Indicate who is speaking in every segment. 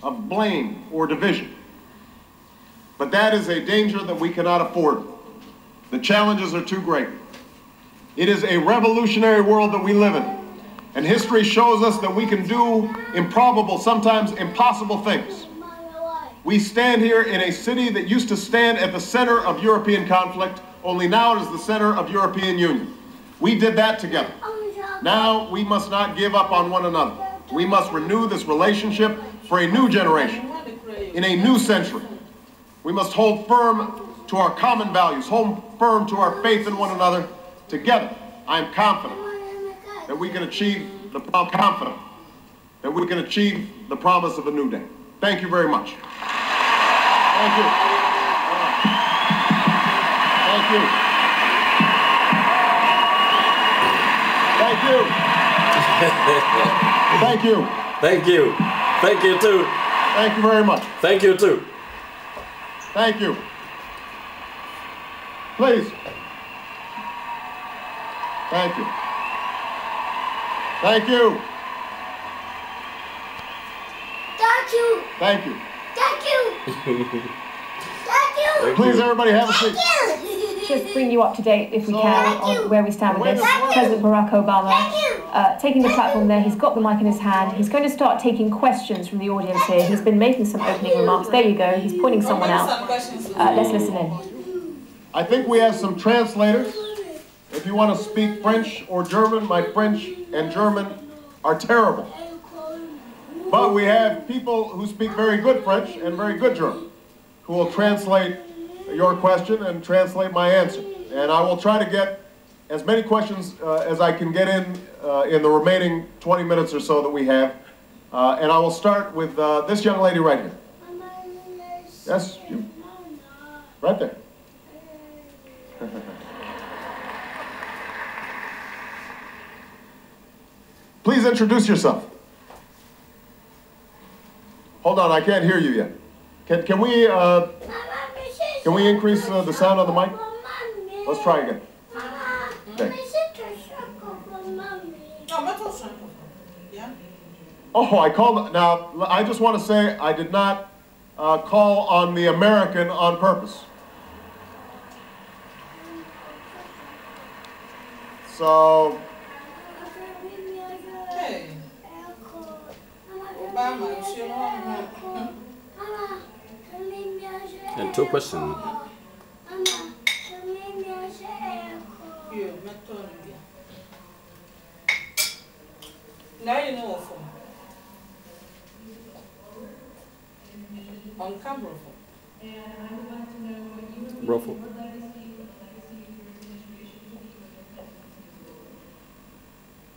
Speaker 1: of blame or division. But that is a danger that we cannot afford. The challenges are too great. It is a revolutionary world that we live in, and history shows us that we can do improbable, sometimes impossible things. We stand here in a city that used to stand at the center of European conflict, only now it is the center of European union. We did that together. Now we must not give up on one another. We must renew this relationship for a new generation, in a new century. We must hold firm to our common values, hold firm to our faith in one another. Together, I am confident that we can achieve the promise of a new day. Thank you very much. Thank you. Thank you. Thank you. Thank you.
Speaker 2: Thank you. Thank you too.
Speaker 1: Thank you very much.
Speaker 2: Thank you too.
Speaker 1: Thank you. Please. Thank you. Thank you.
Speaker 3: Thank you.
Speaker 1: Thank you.
Speaker 3: Thank you. Thank you.
Speaker 1: Please, everybody, have a seat.
Speaker 3: Thank you.
Speaker 4: Just bring you up to date, if we can, on where we stand with this. President Barack Obama taking the platform there. He's got the mic in his hand. He's going to start taking questions from the audience here. He's been making some opening remarks. There you go. He's pointing someone out. Let's listen in.
Speaker 1: I think we have some translators. If you want to speak French or German, my French and German are terrible. But we have people who speak very good French and very good German who will translate your question and translate my answer. And I will try to get as many questions as I can get in the remaining 20 minutes or so that we have. And I will start with this young lady right here. Yes, you. Right there. Please introduce yourself. Hold on, I can't hear you yet. Can we increase the sound on the mic? Let's try again. Okay. Oh, I called. Now, I just want to say I did not call on the American on purpose. So.
Speaker 2: And two questions.
Speaker 5: Now you know on camera.
Speaker 2: Ruffle.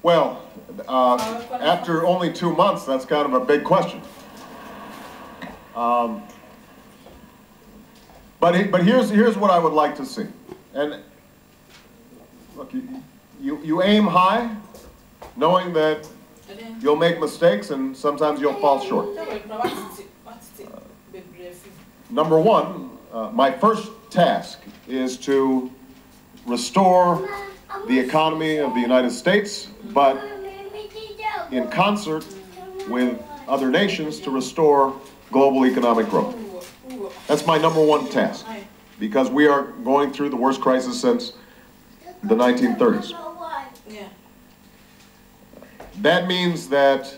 Speaker 1: Well, after only 2 months, that's kind of a big question. But here's what I would like to see. And look, you aim high, knowing that you'll make mistakes and sometimes you'll fall short. Number one, my first task is to restore the economy of the United States, but in concert with other nations to restore global economic growth. That's my number one task, because we are going through the worst crisis since the 1930s. That means that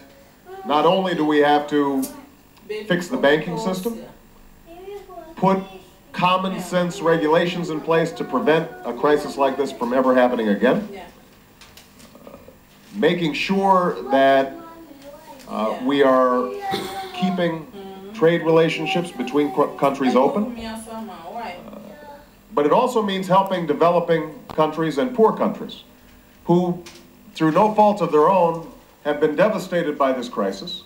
Speaker 1: not only do we have to fix the banking system, put common sense regulations in place to prevent a crisis like this from ever happening again, making sure that we are keeping trade relationships between countries open, but it also means helping developing countries and poor countries who, through no fault of their own, have been devastated by this crisis.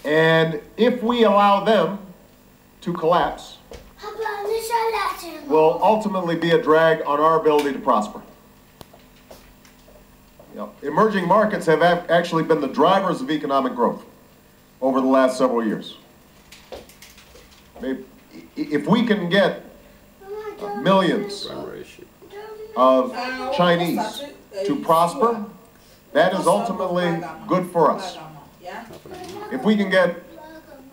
Speaker 1: And if we allow them to collapse, will ultimately be a drag on our ability to prosper. Emerging markets have actually been the drivers of economic growth over the last several years. If we can get millions of Chinese to prosper, that is ultimately good for us. If we can get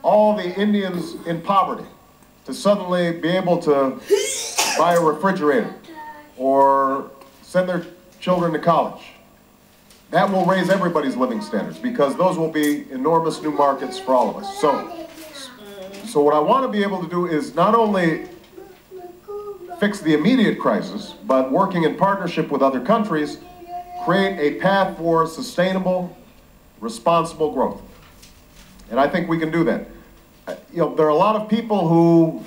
Speaker 1: all the Indians in poverty to suddenly be able to buy a refrigerator or send their children to college. That will raise everybody's living standards because those will be enormous new markets for all of us. So what I want to be able to do is not only fix the immediate crisis, but working in partnership with other countries, create a path for sustainable, responsible growth. And I think we can do that. There are a lot of people who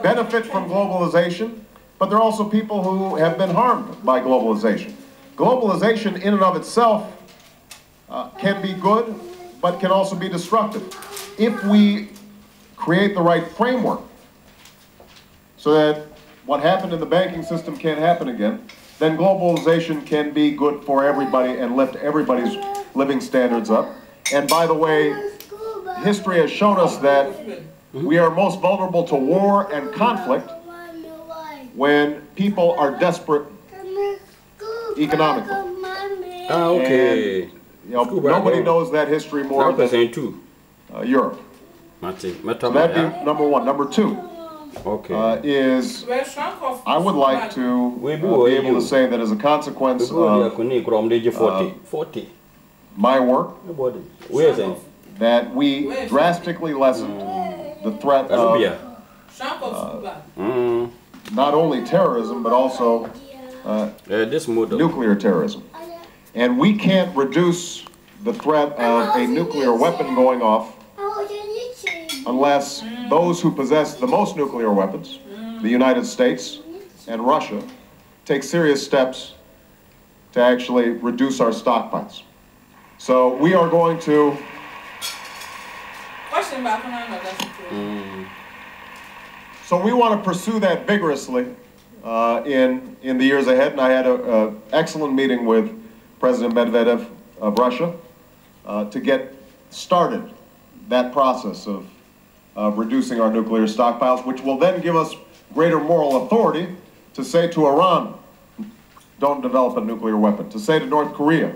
Speaker 1: benefit from globalization, but there are also people who have been harmed by globalization. Globalization in and of itself can be good, but can also be destructive. If we create the right framework so that what happened in the banking system can't happen again, then globalization can be good for everybody and lift everybody's living standards up. And by the way, history has shown us that we are most vulnerable to war and conflict when people are desperate economically.
Speaker 2: Okay.
Speaker 1: And, nobody knows that history more than Europe. So that'd be number one. Number two is I would like to be able to say that as a consequence of my work, that we drastically lessened the threat of not only terrorism, but also nuclear terrorism. And we can't reduce the threat of a nuclear weapon going off unless those who possess the most nuclear weapons, the United States and Russia, take serious steps to actually reduce our stockpiles. So we are going to So we want to pursue that vigorously in the years ahead, and I had an excellent meeting with President Medvedev of Russia to get started that process of reducing our nuclear stockpiles, which will then give us greater moral authority to say to Iran, don't develop a nuclear weapon, to say to North Korea,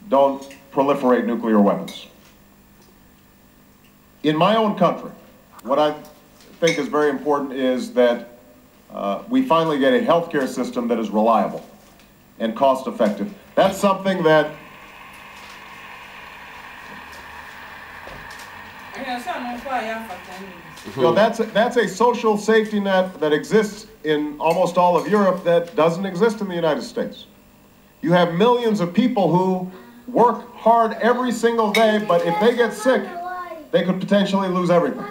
Speaker 1: don't proliferate nuclear weapons. In my own country, what I think is very important is that we finally get a healthcare system that is reliable and cost-effective. That's something that that's a social safety net that exists in almost all of Europe that doesn't exist in the United States. You have millions of people who work hard every single day, but if they get sick, they could potentially lose everything.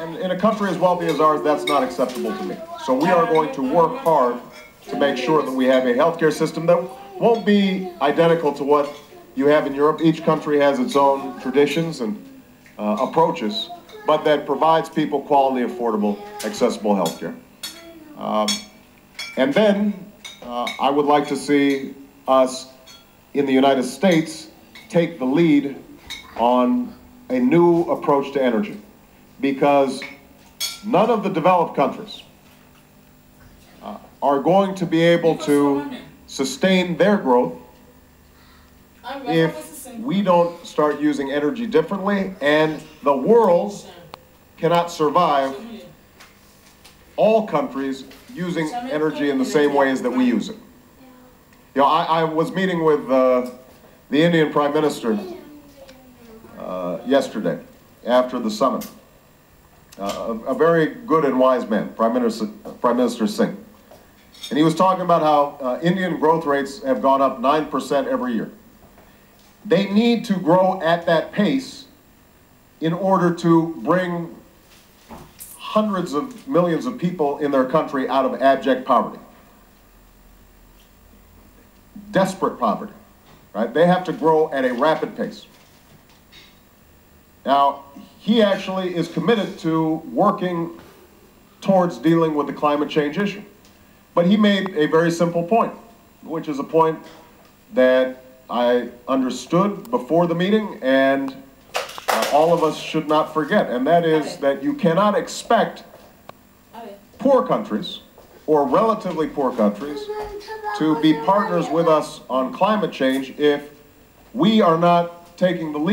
Speaker 1: And in a country as wealthy as ours, that's not acceptable to me. So we are going to work hard to make sure that we have a healthcare system that won't be identical to what you have in Europe. Each country has its own traditions and approaches, but that provides people quality, affordable, accessible healthcare. And then I would like to see us in the United States take the lead on a new approach to energy, because none of the developed countries are going to be able to sustain their growth if we don't start using energy differently, and the world cannot survive all countries using energy in the same ways that we use it. You know, I was meeting with the Indian Prime Minister yesterday after the summit. A very good and wise man, Prime Minister Singh. And he was talking about how Indian growth rates have gone up 9% every year. They need to grow at that pace in order to bring hundreds of millions of people in their country out of abject poverty. Desperate poverty, right? They have to grow at a rapid pace. Now, he actually is committed to working towards dealing with the climate change issue. But he made a very simple point, which is a point that I understood before the meeting, and all of us should not forget, and that is that you cannot expect poor countries, or relatively poor countries, to be partners with us on climate change if we are not taking the lead.